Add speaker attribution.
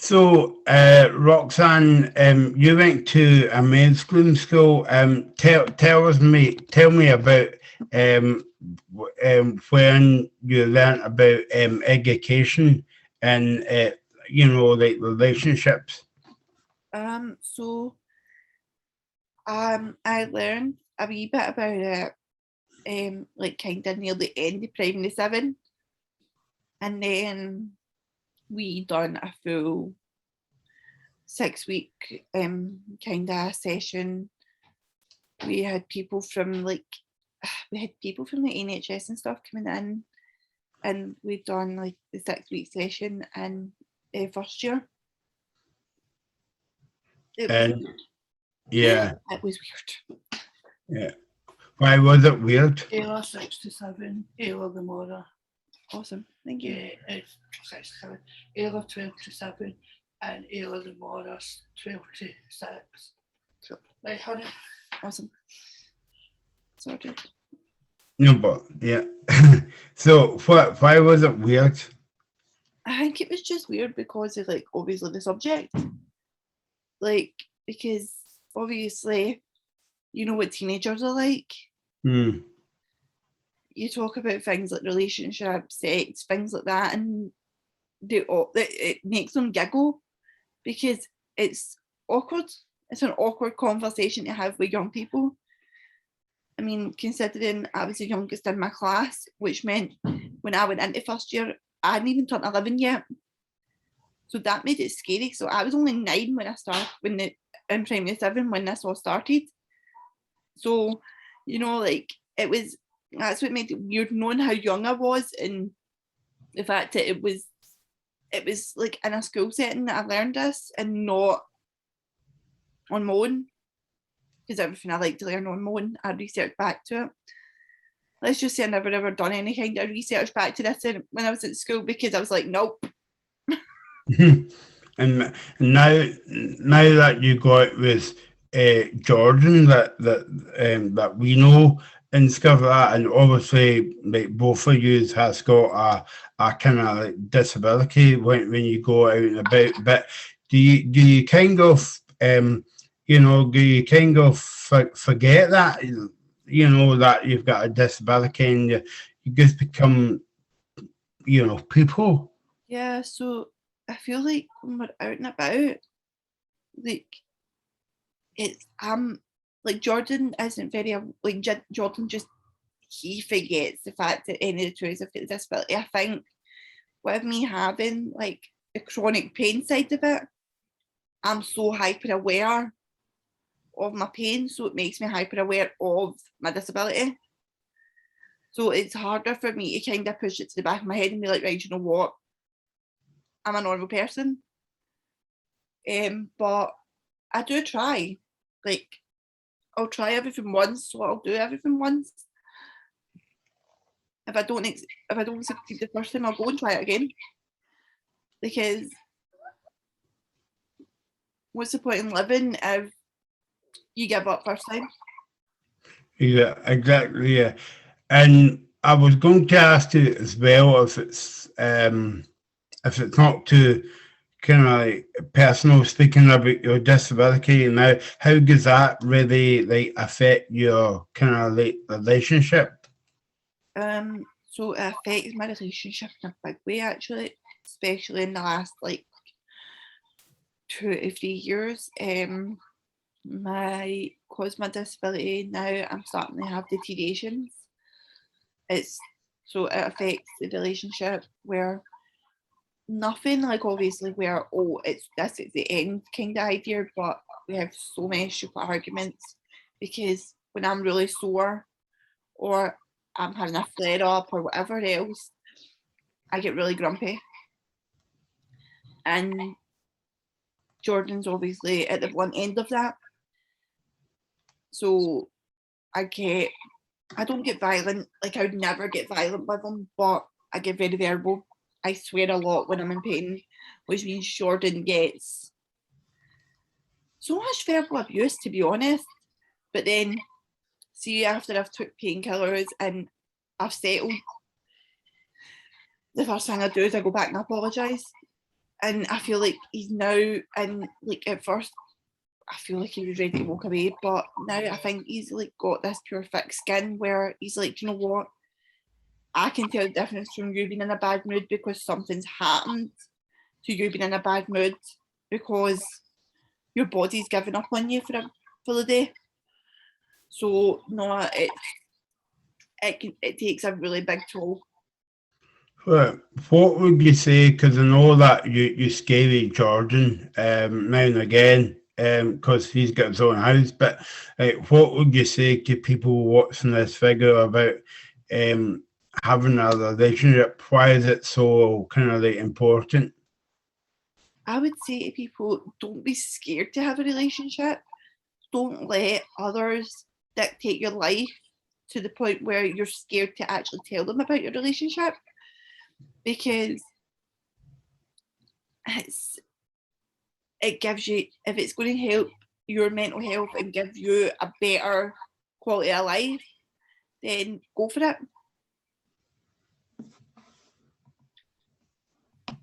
Speaker 1: So, Roxanne, you went to a mainstream school. Tell me about when you learned about education and like relationships.
Speaker 2: I learned a wee bit about it, like kind of near the end of primary seven, and then we done a full 6 week kind of session. We had people from the NHS and stuff coming in, and we'd done like the 6 week session in first year. It was
Speaker 1: And yeah,
Speaker 2: it was weird.
Speaker 1: yeah. Why was it weird?
Speaker 3: Ayla 6 to 7, Ayla the Mora.
Speaker 2: Awesome, thank you.
Speaker 3: Yeah, it's 6 to 7. Ayla 12 to 7, and Ayla the Mora's 12 to 6. Right, honey?
Speaker 2: Awesome. Sorted.
Speaker 1: No, but yeah. So, why was it weird?
Speaker 2: I think it was just weird because of like obviously the subject. Like, because obviously you know what teenagers are like.
Speaker 1: Hmm.
Speaker 2: You talk about things like relationships, sex, things like that, and it makes them giggle because it's awkward. It's an awkward conversation to have with young people. I mean, considering I was the youngest in my class, which meant when I went into first year, I hadn't even turned 11 yet. So that made it scary. So I was only 9 when I started, in primary 7 when this all started. So, like that's what made it weird knowing how young I was, and the fact that it was like in a school setting that I learned this and not on my own, because everything I like to learn on my own, I researched back to it. Let's just say I never ever done any kind of research back to this when I was at school, because I was like, nope.
Speaker 1: And now that you go out with Jordan, that we know and stuff like that, and obviously like both of you has got a kind of like disability when you go out and about. But do you kind of do you kind of forget that that you've got a disability and you just become people.
Speaker 2: Yeah, so I feel like when we're out and about, like it's like Jordan isn't very like Jordan just he forgets the fact that any of the two of us have got a disability. I think with me having like the chronic pain side of it, I'm so hyper aware of my pain, so it makes me hyper aware of my disability. So it's harder for me to kind of push it to the back of my head and be like, right, you know what? I'm a normal person. But I do try. Like, I'll try everything once, so I'll do everything once. If I don't succeed the first time, I'll go and try it again. Because what's the point in living if you give up first time?
Speaker 1: Yeah, exactly. Yeah, and I was going to ask you as well if it's not too kind of like personal, speaking about your disability now, how does that really like affect your kind of like relationship?
Speaker 2: So it affects my relationship in a big way, actually, especially in the last like 2 to 3 years. Cause my disability now, I'm starting to have deteriorations. So it affects the relationship where nothing like obviously where it's this is the end kind of idea, but we have so many stupid arguments because when I'm really sore or I'm having a flare up or whatever else, I get really grumpy. And Jordan's obviously at the one end of that. So I don't get violent, like I would never get violent with him, but I get very verbal. I swear a lot when I'm in pain, which means Jordan gets so much verbal abuse, to be honest. But then, see, after I've took painkillers and I've settled, the first thing I do is I go back and apologise. And I feel like he's now, and like at first I feel like he was ready to walk away, but now I think he's like got this pure thick skin where he's like, you know what, I can tell the difference from you being in a bad mood because something's happened to you being in a bad mood because your body's given up on you for the day. So no, it takes a really big toll.
Speaker 1: Well, what would you say? Because I know that you scary Jordan now and again because he's got his own house. But what would you say to people watching this figure about having a relationship? Why is it so kind of like important?
Speaker 2: I would say to people, don't be scared to have a relationship. Don't let others dictate your life to the point where you're scared to actually tell them about your relationship, because it gives you, if it's going to help your mental health and give you a better quality of life, then go for it.